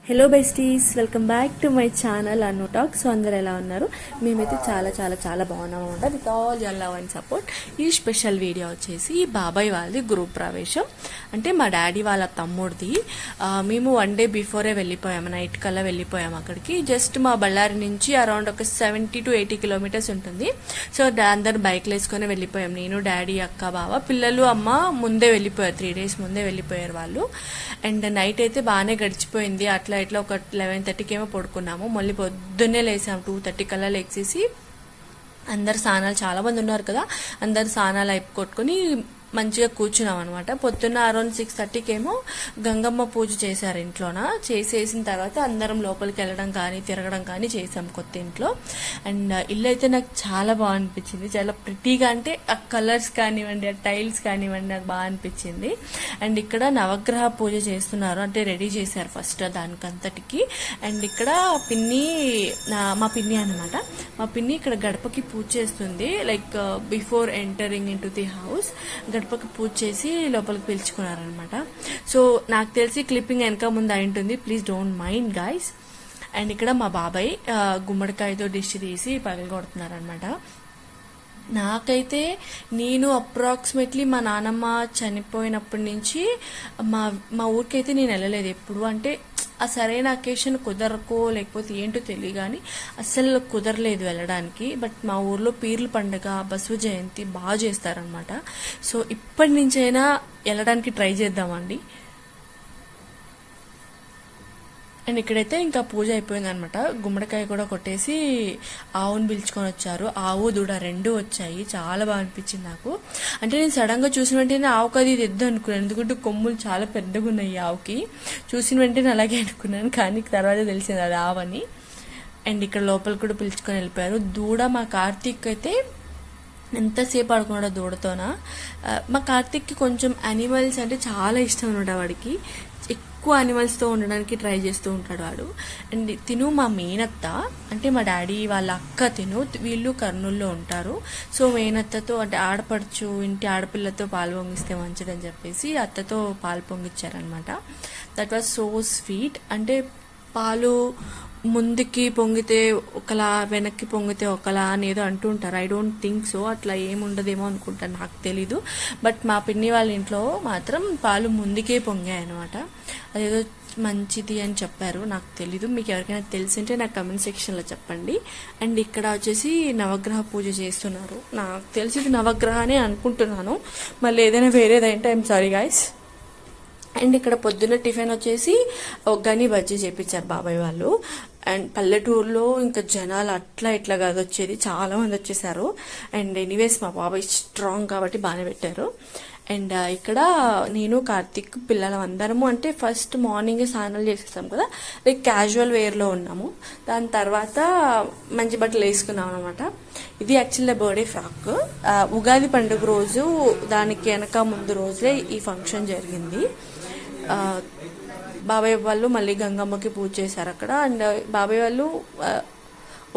Hello besties, welcome back to my channel Anu talk. So అందరు ఎలా ఉన్నారు? మేమైతే చాలా చాలా చాలా బాగున్నాం అనమాట. With all your love and support. ఈ స్పెషల్ వీడియో వచ్చేసి బాబాయ్ వాళ్ళది గ్రూప్ ప్రవేశం, అంటే మా డాడీ వాళ్ళ తమ్ముడిది. మేము 1 day బిఫోరే వెళ్ళిపోయాము, నైట్ కల్లా వెళ్ళిపోయాము అక్కడికి. జస్ట్ మా బళ్ళారి నుంచి అరౌండ్ ఒక 70 to 80 kilometers ఉంటుంది. సో అందరు బైక్లు వేసుకొని వెళ్ళిపోయాం. నేను, డాడీ, అక్క, బావ, పిల్లలు, అమ్మ ముందే వెళ్ళిపోయారు. 3 days ముందే వెళ్ళిపోయారు వాళ్ళు. అండ్ నైట్ అయితే బాగానే గడిచిపోయింది. అట్లా ఇట్లా ఒక 11:30కి ఏమో పడుకున్నాము. మళ్ళీ పొద్దున్నే లేసాము. 2:30 కల్లా లేచేసి అందరు స్నానాలు, చాలా మంది ఉన్నారు కదా, అందరు స్నానాలు అయిపోగొట్టుకుని మంచిగా కూర్చున్నాం అనమాట. పొద్దున్న అరౌండ్ 6:30కి ఏమో గంగమ్మ పూజ చేశారు ఇంట్లోన. చేసేసిన తర్వాత అందరం లోపలికి వెళ్ళడం కానీ తిరగడం కానీ చేసాం కొత్త ఇంట్లో. అండ్ ఇల్లు అయితే నాకు చాలా బాగా అనిపించింది. చాలా ప్రిటీగా, అంటే ఆ కలర్స్ కానివ్వండి, ఆ టైల్స్ కానివ్వండి, నాకు బాగా అనిపించింది. అండ్ ఇక్కడ నవగ్రహ పూజ చేస్తున్నారు, అంటే రెడీ చేశారు ఫస్ట్ దానికంతటికి. అండ్ ఇక్కడ మా పిన్ని అనమాట, మా పిన్ని ఇక్కడ గడపకి పూజ చేస్తుంది. Like before entering in to the house గడపకి పూజ చేసి లోపలికి పిలుచుకున్నారనమాట. సో నాకు తెలిసి క్లిప్పింగ్ వెనక ముందు అయి ఉంటుంది, please don't mind guys. And ఇక్కడ మా బాబాయ్ గుమ్మడికాయతో డిష్ తీసి పగలగొడుతున్నారనమాట. నాకైతే నేను అప్రాక్సిమేట్లీ మా నాన్నమ్మ చనిపోయినప్పటి నుంచి మా ఊరికైతే నేను వెళ్ళలేదు ఎప్పుడు. అంటే ఆ సరైన అకేషన్ కుదరకో లేకపోతే ఏంటో తెలియదు కానీ అస్సలు కుదరలేదు వెళ్ళడానికి. బట్ మా ఊర్లో పీర్ల పండుగ, బసవ జయంతి బాగా చేస్తారనమాట. సో ఇప్పటి నుంచైనా వెళ్ళడానికి ట్రై చేద్దామండి. అండ్ ఇక్కడైతే ఇంకా పూజ అయిపోయింది అనమాట. గుమ్మడికాయ కూడా కొట్టేసి ఆవును పిలుచుకొని వచ్చారు. ఆవు దూడ 2 వచ్చాయి. చాలా బాగా అనిపించింది నాకు. అంటే నేను సడన్ గా చూసిన వెంటనే ఆవుకి అది తెద్దు అనుకున్నాను, ఎందుకంటే కొమ్ములు చాలా పెద్దగా ఉన్నాయి ఆవుకి. చూసిన వెంటనే అలాగే అనుకున్నాను, కానీ తర్వాత తెలిసింది అది ఆవని. అండ్ ఇక్కడ లోపల కూడా పిలుచుకొని వెళ్ళిపోయారు. దూడ మా కార్తీక్ అయితే ఎంతసేపు ఆడుకున్నాడో దూడతోన. మా కార్తీక్కి కొంచెం యానిమల్స్ అంటే చాలా ఇష్టం అనమాట. వాడికి ఎక్కువ యానిమల్స్తో ఉండడానికి ట్రై చేస్తూ ఉంటాడు వాడు. అండ్ తిను మా మేనత్త, అంటే మా డాడీ వాళ్ళ అక్క తిను, వీళ్ళు కర్నూలులో ఉంటారు. సో మేనత్తతో, అంటే ఆడపడుచు ఇంటి ఆడపిల్లతో పాలు పొంగిస్తే మంచిదని చెప్పేసి అత్తతో పాలు పొంగిచ్చారనమాట. That was so sweet. అంటే పాలు ముందుకి పొంగితే ఒకలా, వెనక్కి పొంగితే ఒకలా అని ఏదో అంటుంటారు. ఐ డోంట్ థింక్ సో, అట్లా ఏముండదేమో అనుకుంటాను, నాకు తెలీదు. బట్ మా పిన్ని వాళ్ళ ఇంట్లో మాత్రం పాలు ముందుకే పొంగాయి అనమాట. అదేదో మంచిది అని చెప్పారు, నాకు తెలీదు. మీకు ఎవరికైనా తెలిసింటే నాకు కమెంట్ సెక్షన్లో చెప్పండి. అండ్ ఇక్కడ వచ్చేసి నవగ్రహ పూజ చేస్తున్నారు. నాకు తెలిసి ఇది నవగ్రహానే అనుకుంటున్నాను, మళ్ళీ ఏదైనా వేరేదంటే ఐఎమ్ సారీ గాయస్. అండ్ ఇక్కడ పొద్దున్న టిఫిన్ వచ్చేసి ఒగ్గని బజ్జీ చేపించారు బాబాయ్ వాళ్ళు. అండ్ పల్లెటూరులో ఇంకా జనాలు అట్లా ఇట్లా కాదు వచ్చేది, చాలా మంది వచ్చేసారు. అండ్ ఎనీవేస్ మా బాబాయ్ స్ట్రాంగ్ కాబట్టి బాగానే పెట్టారు. అండ్ ఇక్కడ నేను, కార్తీక్, పిల్లలు అందరము, అంటే ఫస్ట్ మార్నింగ్ స్నానాలు చేసేస్తాం కదా, లైక్ క్యాజువల్ వేర్లో ఉన్నాము. దాని తర్వాత మంచి బట్టలు వేసుకున్నాం అనమాట. ఇది యాక్చువల్లీ బర్త్డే ఫ్రాక్. ఉగాది పండుగ రోజు, దానికి వెనక ముందు రోజే ఈ ఫంక్షన్ జరిగింది. బాబాయ్ వాళ్ళు మళ్ళీ గంగమ్మకి పూజ చేశారు అక్కడ. అండ్ బాబాయ్ వాళ్ళు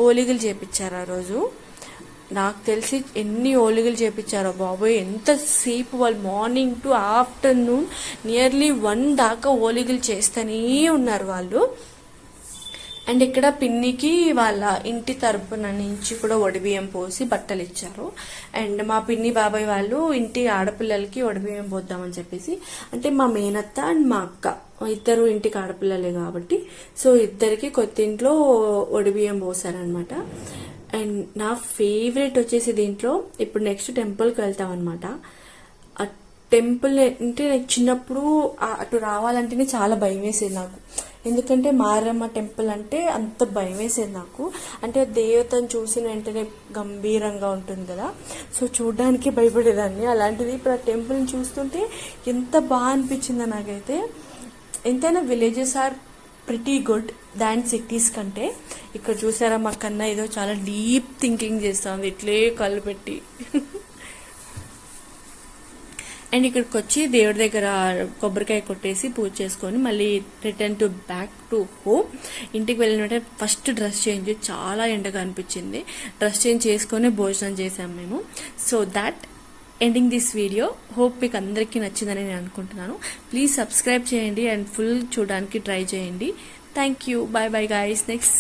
ఓలిగలు చేపించారు ఆ రోజు. నాకు తెలిసి ఎన్ని ఓలిగలు చేపించారో బాబాయ్, ఎంతసేపు వాళ్ళు మార్నింగ్ టు ఆఫ్టర్నూన్ నియర్లీ 1 దాకా ఓలిగలు చేస్తూనే ఉన్నారు వాళ్ళు. అండ్ ఇక్కడ పిన్నికి వాళ్ళ ఇంటి తరపున నుంచి కూడా ఒడిబియ్యం పోసి బట్టలు ఇచ్చారు. అండ్ మా పిన్ని బాబాయ్ వాళ్ళు ఇంటి ఆడపిల్లలకి ఒడిబియ్యం పోద్దామని చెప్పేసి, అంటే మా మేనత్త అండ్ మా అక్క ఇద్దరు ఇంటికి ఆడపిల్లలే కాబట్టి, సో ఇద్దరికి కొత్త ఇంట్లో ఒడిబియ్యం పోసారనమాట. అండ్ నా ఫేవరెట్ వచ్చేసి దీంట్లో, ఇప్పుడు నెక్స్ట్ టెంపుల్కి వెళ్తాం అనమాట. ఆ టెంపుల్ అంటే నాకు చిన్నప్పుడు అటు రావాలంటేనే చాలా భయం వేసేది నాకు, ఎందుకంటే మారమ్మ టెంపుల్ అంటే అంత భయం వేసేది నాకు. అంటే దేవతను చూసిన వెంటనే గంభీరంగా ఉంటుంది కదా, సో చూడడానికి భయపడేదాన్ని. అలాంటిది ఇప్పుడు ఆ టెంపుల్ని చూస్తుంటే ఎంత బాగా అనిపించిందో నాకైతే. ఎంతైనా villages are pretty good than cities కంటే. ఇక్కడ చూసారా మా కన్నా ఏదో చాలా డీప్ థింకింగ్ చేస్తుంది, ఇట్లే కళ్ళు పెట్టి. అండ్ ఇక్కడికి వచ్చి దేవుడి దగ్గర కొబ్బరికాయ కొట్టేసి పూజ చేసుకొని మళ్ళీ రిటర్న్ బ్యాక్ టు హోమ్. ఇంటికి వెళ్ళిన వెంటనే ఫస్ట్ డ్రెస్ చేంజ్, చాలా ఎండగా అనిపించింది. డ్రెస్ చేంజ్ చేసుకొని భోజనం చేసాం మేము. So that ending this video. Hope మీకు అందరికీ నచ్చిందని నేను అనుకుంటున్నాను. ప్లీజ్ సబ్స్క్రైబ్ చేయండి అండ్ ఫుల్ చూడడానికి ట్రై చేయండి. Thank you. Bye bye guys. Next